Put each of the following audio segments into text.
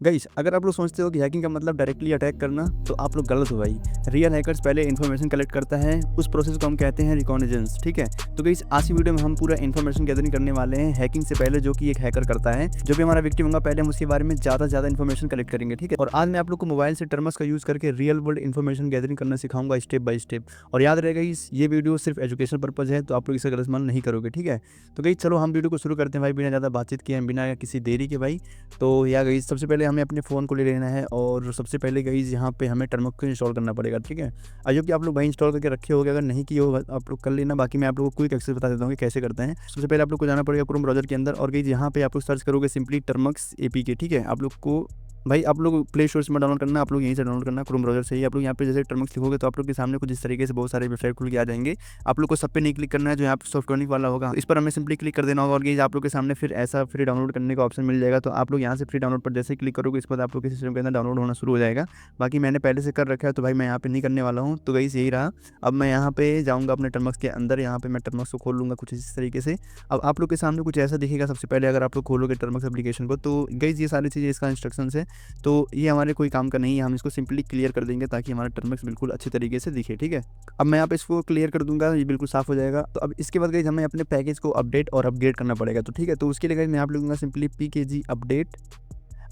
Guys अगर आप लोग सोचते हो कि हैकिंग का मतलब डायरेक्टली अटैक करना, तो आप लोग गलत हो भाई। रियल हैकर्स पहले इन्फॉर्मेशन कलेक्ट करता है, उस प्रोसेस को हम कहते हैं रिकॉग्निजेंस, ठीक है। तो गाइस आज की वीडियो में हम पूरा इन्फॉर्मेशन गैदरिंग करने वाले हैं हैकिंग से पहले, जो कि एक हैकर करता है। जो भी हमारा विक्टिम होगा पहले हम उसके बारे में ज़्यादा इन्फॉर्मेशन कलेक्ट करेंगे, ठीक है। और आज मैं आप लोग को मोबाइल से टर्म्स का यूज़ करके रियल वर्ल्ड इन्फॉर्मेशन गैदरिंग करना सिखाऊंगा स्टेप बाय स्टेप। और याद रहेगा ये वीडियो सिर्फ एजुकेशन पर्पज है, तो आप लोग इसे गलत इस्तेमाल नहीं करोगे, ठीक है। तो गाइस चलो हम वीडियो को शुरू करते हैं भाई, बिना ज़्यादा बातचीत किए, बिना किसी देरी के भाई। तो या गाइस सबसे पहले हमें अपने फ़ोन को ले लेना है और सबसे पहले गाइस यहाँ पे हमें टर्मक को इंस्टॉल करना पड़ेगा, ठीक है। आई होप कि आप लोग भाई इंस्टॉल करके रखे होगे, अगर नहीं किए हो आप लोग कर लेना, बाकी मैं आप लोगों को क्विक एक्सेस बता देता हूँ कि कैसे करते हैं। सबसे पहले आप लोग को जाना पड़ेगा क्रोम ब्राउज़र के अंदर और गाइस यहाँ पे आप लोग सर्च करोगे सिंपली टर्मक्स एपीके, ठीक है। आप लोग को भाई आप लोग प्ले स्टोर में डाउनलोड करना, आप लोग यहीं से डाउनलोड करना, क्रोम ब्राउज़र से ही। आप लोग यहाँ पे जैसे टर्मक्स लिखोगे तो आप लोग के सामने कुछ इस तरीके से बहुत सारे वेबसाइट खुल के आ जाएंगे। आप लोग को सब पे नहीं क्लिक करना है, जो यहाँ पे सॉफ्टवेयर वाला होगा इस पर हमें सिंपली क्लिक कर देना होगा और गाइस आप लोग के सामने फिर ऐसा फ्री डाउनलोड करने का ऑप्शन मिल जाएगा। तो आप लोग यहाँ से फ्री डाउनलोड पर जैसे ही क्लिक करोगे इसके बाद आप लोग के सिस्टम के अंदर डाउनलोड होना शुरू हो जाएगा। बाकी मैंने पहले से कर रखा है, तो भाई मैं यहाँ पे नहीं करने वाला हूँ। तो गाइस यही रहा। अब मैं यहाँ पे जाऊँगा अपने टर्मक्स के अंदर, यहाँ पे मैं टर्मक्स को खोल लूँगा कुछ इस तरीके से। अब आप लोग के सामने कुछ ऐसा दिखेगा सबसे पहले, अगर आप लोग खोलोगे टर्मक्स एप्लीकेशन को, तो गाइस ये सारी चीज़ें इसका इंस्ट्रक्शंस है। तो ये हमारे कोई काम का नहीं है, हम इसको सिंपली क्लियर कर देंगे ताकि हमारा टर्मक्स बिल्कुल अच्छी तरीके से दिखे, ठीक है। अब मैं यहाँ पे इसको क्लियर कर दूंगा, ये बिल्कुल साफ हो जाएगा। तो अब इसके बाद गाइस हमें अपने पैकेज को अपडेट और अपग्रेड करना पड़ेगा, तो ठीक है। तो उसके लिए गाइस मैं यहाँ पे लिखूंगा सिंपली pkg अपडेट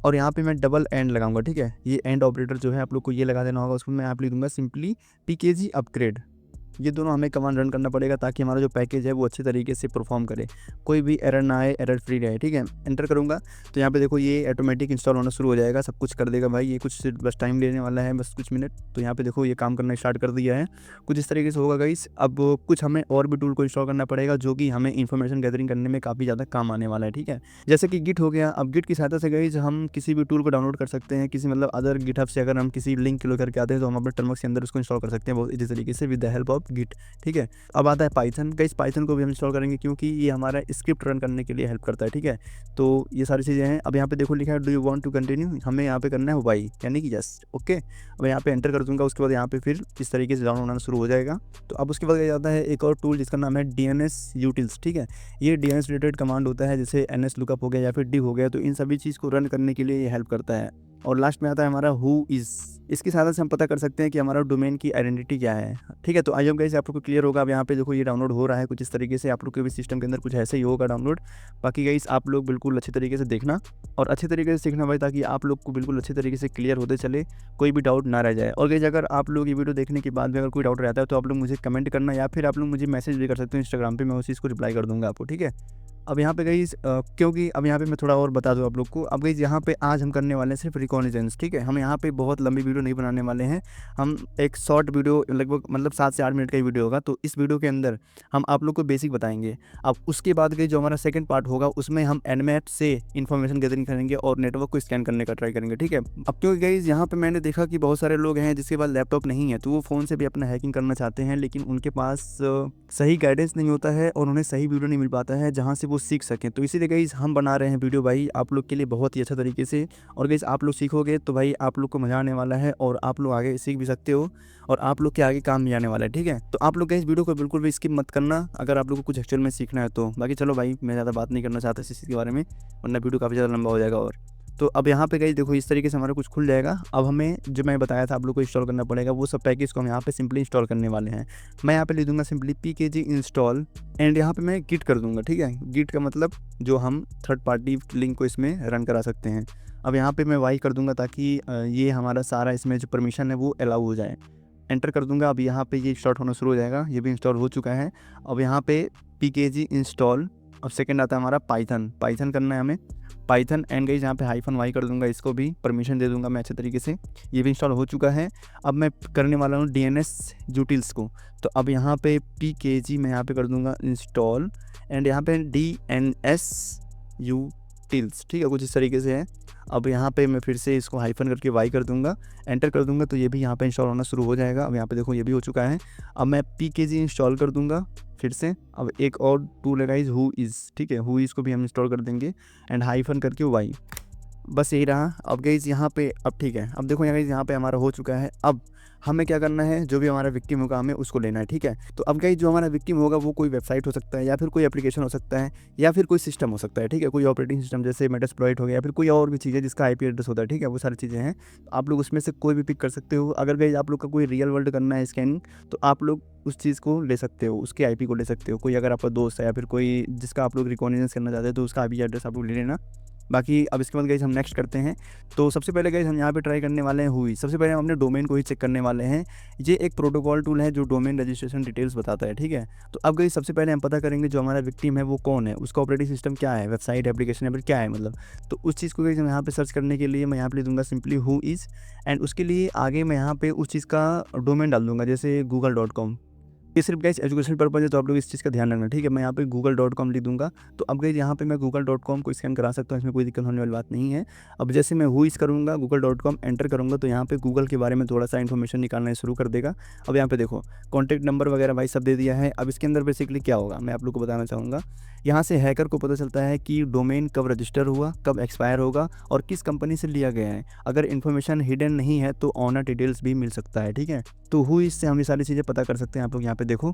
और यहाँ पे मैं डबल एंड लगाऊंगा, ठीक है। ये एंड ऑपरेटर जो है आप लोग को ये लगा देना होगा, उसमें मैं यहाँ पे लिख दूंगा सिंपली pkg अपग्रेड। ये दोनों हमें कमांड रन करना पड़ेगा ताकि हमारा जो पैकेज है वो अच्छे तरीके से परफॉर्म करे, कोई भी एरर ना आए, एरर फ्री रहे, ठीक है। एंटर करूँगा तो यहाँ पे देखो ये ऑटोमेटिक इंस्टॉल होना शुरू हो जाएगा, सब कुछ कर देगा भाई। ये कुछ बस टाइम लेने वाला है, बस कुछ मिनट। तो यहाँ पे देखो ये काम करना स्टार्ट कर दिया है, कुछ इस तरीके से होगा गाइस। अब कुछ हमें और भी टूल को इंस्टॉल करना पड़ेगा जो कि हमें इन्फॉर्मेशन गैदरिंग करने में काफ़ी ज़्यादा काम आने वाला है, ठीक है। जैसे कि गिट हो गया। अब गिट की सहायता से गाइस हम किसी भी टूल को डाउनलोड कर सकते हैं, किसी मतलब अदर गिटहब से अगर हम किसी लिंक क्लिक करके आते हैं तो हम अपने टर्मक्स के अंदर उसको इंस्टॉल कर सकते हैं बहुत इजी तरीके से with the help of git, ठीक है। अब आता है पाइथन। गाइस पाइथन को भी हम इंस्टॉल करेंगे क्योंकि ये हमारा स्क्रिप्ट रन करने के लिए हेल्प करता है, ठीक है। तो ये सारी चीज़ें हैं। अब यहाँ पे देखो लिखा है do you want to continue, हमें यहाँ पे करना है वाई, यानी कि जस्ट ओके। अब यहाँ पे एंटर कर दूंगा, उसके बाद यहाँ पे फिर इस तरीके से डाउनलोड होना शुरू हो जाएगा। तो अब उसके बाद क्या जाता है एक और टूल जिसका नाम है DNS utils, ठीक है। ये DNS रिलेटेड कमांड होता है, जैसे NS लुकअप हो गया या फिर div हो गया, तो इन सभी चीज़ को रन करने के लिए ये हेल्प करता है। और लास्ट में आता है हमारा हु इज़। इसकी सहायता से हम पता कर सकते हैं कि हमारा डोमेन की आइडेंटिटी क्या है, ठीक है। तो आई होप गाइस आप लोग को क्लियर होगा। अब यहाँ पे देखो ये डाउनलोड हो रहा है कुछ इस तरीके से, आप लोग के भी सिस्टम के अंदर कुछ ऐसे ही होगा डाउनलोड। बाकी गाइस आप लोग बिल्कुल अच्छे तरीके से देखना और अच्छे तरीके से सीखना भाई, ताकि आप लोग को बिल्कुल अच्छे तरीके से क्लियर होते चले, कोई भी डाउट ना रह जाए। और गाइस अगर आप लोग ये वीडियो देखने के बाद भी अगर कोई डाउट रहता है तो आप लोग मुझे कमेंट करना या फिर आप लोग मुझे मैसेज भी कर सकते हो इंस्टाग्राम पे, मैं उस चीज़ को रिप्लाई कर दूंगा आपको, ठीक है। अब यहाँ पे गाइस क्योंकि अब यहाँ पे मैं थोड़ा और बता दूँ आप लोग को। अब गाइस यहाँ पे आज हम करने वाले हैं सिर्फ रिकॉग्निजेंस, ठीक है। हम यहाँ पे बहुत लंबी वीडियो नहीं बनाने वाले हैं, हम एक शॉर्ट वीडियो लगभग मतलब 7 से 8 मिनट का ही वीडियो होगा। तो इस वीडियो के अंदर हम आप लोग को बेसिक बताएंगे। अब उसके बाद गाइस जो हमारा सेकंड पार्ट होगा उसमें हम एनमैट से इन्फॉर्मेशन गैदरिंग करेंगे और नेटवर्क को स्कैन करने का ट्राई करेंगे, ठीक है। अब क्योंकि गाइस यहाँ पे मैंने देखा कि बहुत सारे लोग हैं जिसके पास लैपटॉप नहीं है, तो वो फ़ोन से भी अपना हैकिंग करना चाहते हैं, लेकिन उनके पास सही गाइडेंस नहीं होता है और उन्हें सही वीडियो नहीं मिल पाता है जहाँ से वो सीख सकें। तो इसीलिए गाइस हम बना रहे हैं वीडियो भाई आप लोग के लिए बहुत ही अच्छा तरीके से। और गाइस आप लोग सीखोगे तो भाई आप लोग को मज़ा आने वाला है और आप लोग आगे सीख भी सकते हो और आप लोग के आगे काम भी आने वाला है, ठीक है। तो आप लोग गाइस वीडियो को बिल्कुल भी स्किप मत करना अगर आप लोग को कुछ एक्चुअल में सीखना है तो। बाकी चलो भाई मैं ज़्यादा बात नहीं करना चाहता इस चीज़ के बारे में, वरना वीडियो काफ़ी ज़्यादा लंबा हो जाएगा। और तो अब यहाँ पे गाइस देखो इस तरीके से हमारा कुछ खुल जाएगा। अब हमें जो मैं बताया था आप लोग को इंस्टॉल करना पड़ेगा, वो सब पैकेज को हम यहाँ पे सिंपली इंस्टॉल करने वाले हैं। मैं यहाँ पे लिख दूंगा सिंपली pkg इंस्टॉल एंड यहाँ पे मैं गिट कर दूंगा, ठीक है। गिट का मतलब जो हम थर्ड पार्टी लिंक को इसमें रन करा सकते हैं। अब यहाँ पे मैं वाई कर दूंगा ताकि ये हमारा सारा इसमें जो परमिशन है वो अलाउ हो जाए। एंटर कर दूंगा। अब यहाँ पे ये स्टार्ट होना शुरू हो जाएगा, ये भी इंस्टॉल हो चुका है। अब यहाँ पे pkg इंस्टॉल। अब सेकंड आता है हमारा पाइथन करना है हमें, पाइथन एंड गाइस यहाँ पे -y कर दूंगा, इसको भी परमिशन दे दूंगा मैं अच्छे तरीके से। ये भी इंस्टॉल हो चुका है। अब मैं करने वाला हूँ DNS utils को। तो अब यहाँ पे pkg मैं यहाँ पे कर दूंगा इंस्टॉल एंड यहाँ पे DNS utils, ठीक है, कुछ इस तरीके से है। अब यहाँ पे मैं फिर से इसको हाइफन करके वाई कर दूंगा, एंटर कर दूंगा, तो ये भी यहाँ पे इंस्टॉल होना शुरू हो जाएगा। अब यहाँ पे देखो ये भी हो चुका है। अब मैं pkg इंस्टॉल कर दूंगा फिर से। अब एक और टूल है गाइस हु इज़, ठीक है, हु इज़ को भी हम इंस्टॉल कर देंगे एंड हाइफन करके वाई। बस यही रहा। अब गाइस यहाँ पे अब ठीक है, अब देखो गाइस यहाँ पे हमारा हो चुका है। अब हमें क्या करना है, जो भी हमारा विक्टिम होगा हमें उसको लेना है, ठीक है। तो अब गाइस जो हमारा विक्टिम होगा वो कोई वेबसाइट हो सकता है, या फिर कोई एप्लीकेशन हो सकता है, या फिर कोई सिस्टम हो सकता है, ठीक है। कोई ऑपरेटिंग सिस्टम जैसे मेटास्प्लॉइट हो गया, या फिर कोई और भी चीज़ है जिसका आईपी एड्रेस होता है, ठीक है। वो सारी चीज़ें हैं, तो आप लोग उसमें से कोई भी पिक कर सकते हो। अगर गाइस आप लोग का कोई रियल वर्ल्ड करना है स्कैनिंग, तो आप लोग उस चीज़ को ले सकते हो, उसके आईपी को ले सकते हो। कोई अगर आपका दोस्त है या फिर कोई जिसका आप लोग रिकॉग्निजेंस करना चाहते हैं, तो उसका आईपी एड्रेस आप लोग ले लेना। बाकी अब इसके बाद गाइस हम नेक्स्ट करते हैं। तो सबसे पहले गाइस हम यहाँ पे ट्राई करने वाले हैं हुई। सबसे पहले हम अपने डोमेन को ही चेक करने वाले हैं। ये एक प्रोटोकॉल टूल है जो डोमेन रजिस्ट्रेशन डिटेल्स बताता है, ठीक है। तो अब गाइस सबसे पहले हम पता करेंगे जो हमारा विक्टिम है वो कौन है, उसका ऑपरेटिंग सिस्टम क्या है, वेबसाइट, एप्लीकेशन या फिर क्या है मतलब। तो उस चीज़ को गाइस हम यहाँ पे सर्च करने के लिए मैं यहाँ पे लिख दूंगा सिंपली हु इज़, एंड उसके लिए आगे मैं यहाँ पे उस चीज़ का डोमेन डाल दूंगा, जैसे google.com। ये सिर्फ गाइस एजुकेशन पर्पज़ है, तो आप लोग इस चीज़ का ध्यान रखना, ठीक है। मैं यहाँ पे google.com लिख दूंगा। तो अब गाइस यहाँ पे मैं google.com को स्कैन करा सकता हूँ, इसमें कोई दिक्कत होने वाली बात नहीं है। अब जैसे मैं हुईस करूँगा, google.com एंटर करूँगा, तो यहाँ पे गूगल के बारे में थोड़ा सा इन्फॉर्मेशन निकालना शुरू कर देगा। अब यहाँ पे देखो कॉन्टैक्ट नंबर वगैरह भाई सब दे दिया है। अब इसके अंदर बेसिकली क्या होगा मैं आप लोग को बताना चाहूँगा। यहाँ से हैकर को पता चलता है कि डोमेन कब रजिस्टर हुआ, कब एक्सपायर होगा और किस कंपनी से लिया गया है। अगर इन्फॉर्मेशन हिडन नहीं है तो ऑनर डिटेल्स भी मिल सकता है, ठीक है। तो हुईस से हम ये सारी चीज़ें पता कर सकते हैं। आप लोग यहाँ पे देखो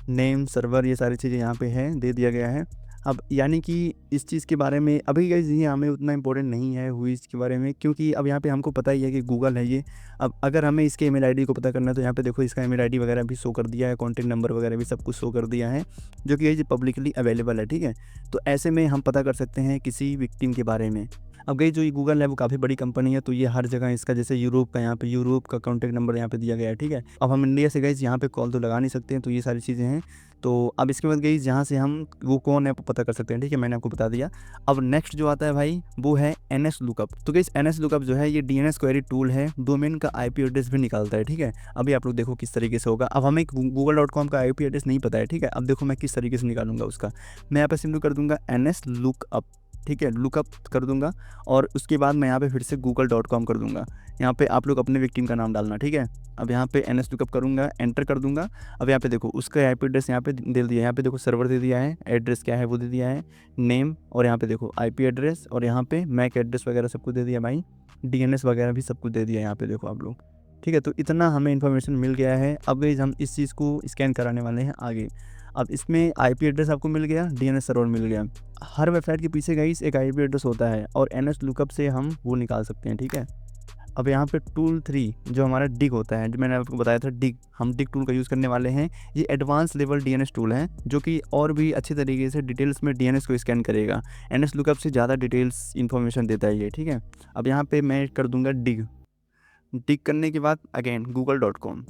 नेम, सर्वर, ये सारी चीज़ें यहाँ पे है, दे दिया गया है। अब यानी कि इस चीज़ के बारे में अभी गाइस ये हमें उतना इम्पोर्टेंट नहीं है हुईस के बारे में, क्योंकि अब यहाँ पे हमको पता ही है कि गूगल है ये। अब अगर हमें इसके ईमेल आईडी को पता करना है, तो यहाँ पे देखो इसका ईमेल आईडी वगैरह भी शो कर दिया है, कॉन्टैक्ट नंबर वगैरह भी सब कुछ शो कर दिया है, जो कि ये पब्लिकली अवेलेबल है, ठीक है। तो ऐसे में हम पता कर सकते हैं किसी विक्टिम के बारे में। अब गई जो ये गूगल है वो काफ़ी बड़ी कंपनी है, तो ये हर जगह इसका जैसे यूरोप का यहाँ पे यूरोप का कॉन्टैक्ट नंबर यहाँ पे दिया गया है, ठीक है। अब हम इंडिया से गई यहाँ पे कॉल तो लगा नहीं सकते हैं, तो ये सारी चीज़ें हैं। तो अब इसके बाद गई जहाँ से हम वो कौन है पता कर सकते हैं, ठीक है। मैंने आपको बता दिया। अब नेक्स्ट जो आता है भाई वो है एनएस लुकअप। तो गई एनएस लुकअप जो है ये डीएनएस क्वेरी टूल है, डोमेन का आईपी एड्रेस भी निकालता है, ठीक है। अभी आप लोग देखो किस तरीके से होगा। अब हमें google.com का आईपी एड्रेस नहीं पता है, ठीक है। अब देखो मैं किस तरीके से निकालूंगा उसका। मैं यहाँ पे सिंपल कर दूंगा एनएस लुकअप, ठीक है, लुकअप कर दूंगा। और उसके बाद मैं यहाँ पे फिर से google.com कर दूंगा। यहाँ पे आप लोग अपने विक्टिम का नाम डालना, ठीक है। अब यहाँ पे एनएस लुकअप करूँगा, एंटर कर दूंगा। अब यहाँ पे देखो उसका आईपी एड्रेस यहाँ पे दे दिया है। यहाँ पे देखो सर्वर दे दिया है, एड्रेस क्या है वो दे दिया है, नेम, और यहाँ पे देखो आईपी एड्रेस, और यहाँ पे मैक एड्रेस वगैरह सब कुछ दे दिया भाई, डीएनएस वगैरह भी सब कुछ दे दिया यहाँ पे देखो आप लोग, ठीक है। तो इतना हमें इन्फॉर्मेशन मिल गया है। अब हम इस चीज़ को स्कैन कराने वाले हैं आगे। अब इसमें आईपी एड्रेस आपको मिल गया, डीएनएस सर्वर मिल गया। हर वेबसाइट के पीछे गाइस एक आईपी एड्रेस होता है, और एनएस लुकअप से हम वो निकाल सकते हैं, ठीक है। अब यहाँ पे टूल 3 जो हमारा डिग होता है, जो मैंने आपको बताया था डिग, हम डिग टूल का यूज़ करने वाले हैं। ये एडवांस लेवल डीएनएस टूल है, जो कि और भी अच्छे तरीके से डिटेल्स में डीएनएस को स्कैन करेगा। एनएस लुकअप से ज़्यादा डिटेल्स इन्फॉर्मेशन देता है ये, ठीक है। अब यहाँ पे मैं कर दूंगा डिग। डिग करने के बाद अगेन google.com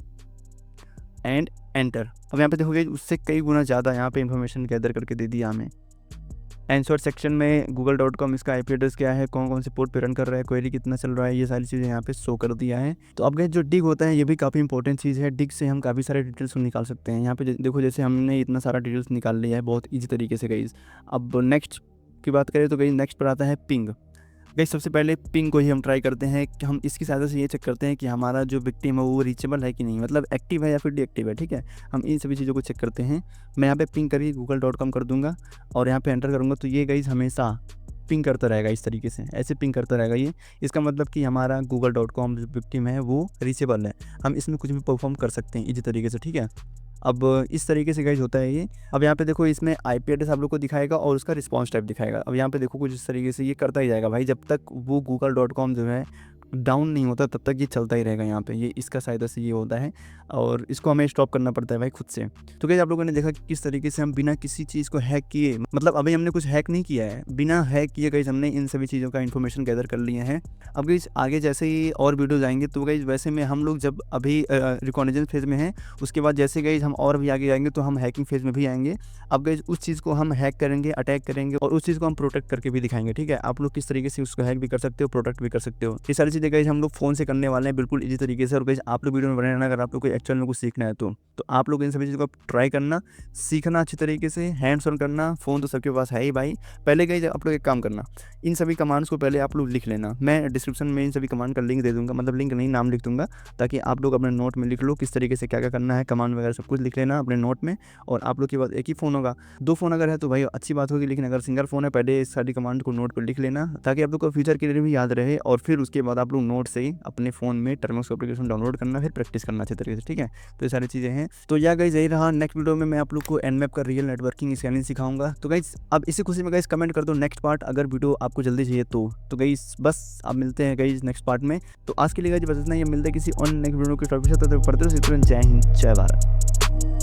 एंड एंटर। अब यहाँ पे देखोगे उससे कई गुना ज़्यादा यहाँ पे इन्फॉर्मेशन गैदर करके दे दिया हमें। आंसर सेक्शन में google.com इसका आईपी एड्रेस क्या है, कौन कौन से पोर्ट पे रन कर रहा है, क्वेरी कितना चल रहा है, ये सारी चीज़ें यहाँ पे शो कर दिया है। तो अब गए जो डिग होता है ये भी काफ़ी इंपॉर्टेंट चीज़ है। डिग से हम काफ़ी सारे डिटेल्स निकाल सकते हैं। यहाँ पे देखो जैसे हमने इतना सारा डिटेल्स निकाल लिया है बहुत ईजी तरीके से गाइस। अब नेक्स्ट की बात करें तो गाइस नेक्स्ट पर आता है पिंग। गाइस सबसे पहले पिंग को ही हम ट्राई करते हैं कि हम इसकी सहायता से ये चेक करते हैं कि हमारा जो विक्टिम है वो रीचेबल है कि नहीं, मतलब एक्टिव है या फिर डीएक्टिव है, ठीक है। हम इन सभी चीज़ों को चेक करते हैं। मैं यहाँ पे पिंग करके google.com कर दूंगा और यहाँ पे एंटर करूँगा, तो ये गाइस हमेशा पिंग करता रहेगा इस तरीके से, ऐसे पिंग करता रहेगा ये। इसका मतलब कि हमारा google.com जो विक्टिम है वो रीचेबल है, हम इसमें कुछ भी परफॉर्म कर सकते हैं इजी तरीके से, ठीक है। अब इस तरीके से गाइस होता है ये। अब यहाँ पे देखो इसमें आईपी एड्रेस आप लोग को दिखाएगा और उसका रिस्पांस टाइप दिखाएगा। अब यहाँ पे देखो कुछ इस तरीके से ये करता ही जाएगा भाई, जब तक वो google.com जो है डाउन नहीं होता तब तक ये चलता ही रहेगा। यहाँ पे ये इसका सहायता से ये होता है, और इसको हमें स्टॉप करना पड़ता है भाई खुद से। तो गाइस आप लोगों ने देखा कि किस तरीके से हम बिना किसी चीज़ को हैक किए, मतलब अभी हमने कुछ हैक नहीं किया है, बिना हैक किए गाइस हमने इन सभी चीज़ों का इन्फॉर्मेशन गैदर कर लिए हैं। अब गाइस आगे जैसे ही और वीडियोज़ आएंगे तो गाइस वैसे में हम लोग जब अभी रिकॉग्निजेंस फेज़ में हैं, उसके बाद जैसे गाइस हम और भी आगे जाएंगे तो हम हैकिंग फेज़ में भी आएंगे। अब गाइस उस चीज़ को हम हैक करेंगे, अटैक करेंगे, और उस चीज़ को हम प्रोटेक्ट करके भी दिखाएंगे, ठीक है। आप लोग किस तरीके से उसको हैक भी कर सकते हो, प्रोटेक्ट भी कर सकते हो। ये सारी चीज़ें गाइस हम लोग फ़ोन से करने वाले हैं बिल्कुल इजी तरीके से। और गाइस आप लोग वीडियो में बने रहना, अगर आप लोग को एक्चुअल में कुछ सीखना है तो आप लोग इन सभी चीज़ों को ट्राई करना, सीखना अच्छी तरीके से, हैंड्स ऑन करना। फ़ोन तो सबके पास है ही भाई। पहले गाइस आप लोग एक काम करना, इन सभी कमांड्स को पहले आप लोग लिख लेना। मैं डिस्क्रिप्शन में इन सभी कमांड का लिंक दे दूंगा, मतलब लिंक नहीं नाम लिख दूंगा, ताकि आप लोग अपने नोट में लिख लो किस तरीके से क्या क्या करना है, कमांड वगैरह सब कुछ लिख लेना अपने नोट में। और आप लोग के पास एक ही फ़ोन होगा, 2 फ़ोन अगर है तो भाई अच्छी बात होगी, लेकिन अगर सिंगल फ़ोन है पहले इस सारी कमांड को नोट पर लिख लेना, ताकि आप लोग को फ्यूचर के लिए भी याद रहे, और फिर उसके बाद आप आप लोग नोट से ही अपने फ़ोन में टर्मक्स एप्लीकेशन डाउनलोड करना, फिर प्रैक्टिस करना अच्छे तरीके से, ठीक है। तो ये सारी चीज़ें हैं। तो या गाइस यही रहा, नेक्स्ट वीडियो में मैं आप लोग को Nmap का रियल नेटवर्किंग स्कैनिंग सिखाऊंगा। तो गाइस अब इसी खुशी में गाइस कमेंट कर दो नेक्स्ट पार्ट, अगर वीडियो आपको जल्दी चाहिए तो गाइस बस अब मिलते हैं गाइस नेक्स्ट पार्ट में। तो आज के लिए गाइस बस इतना ही, मिलते हैं किसी और नेक्स्ट वीडियो के टॉपिक से। तो पढ़ते रहो, जय हिंद, जय भारत।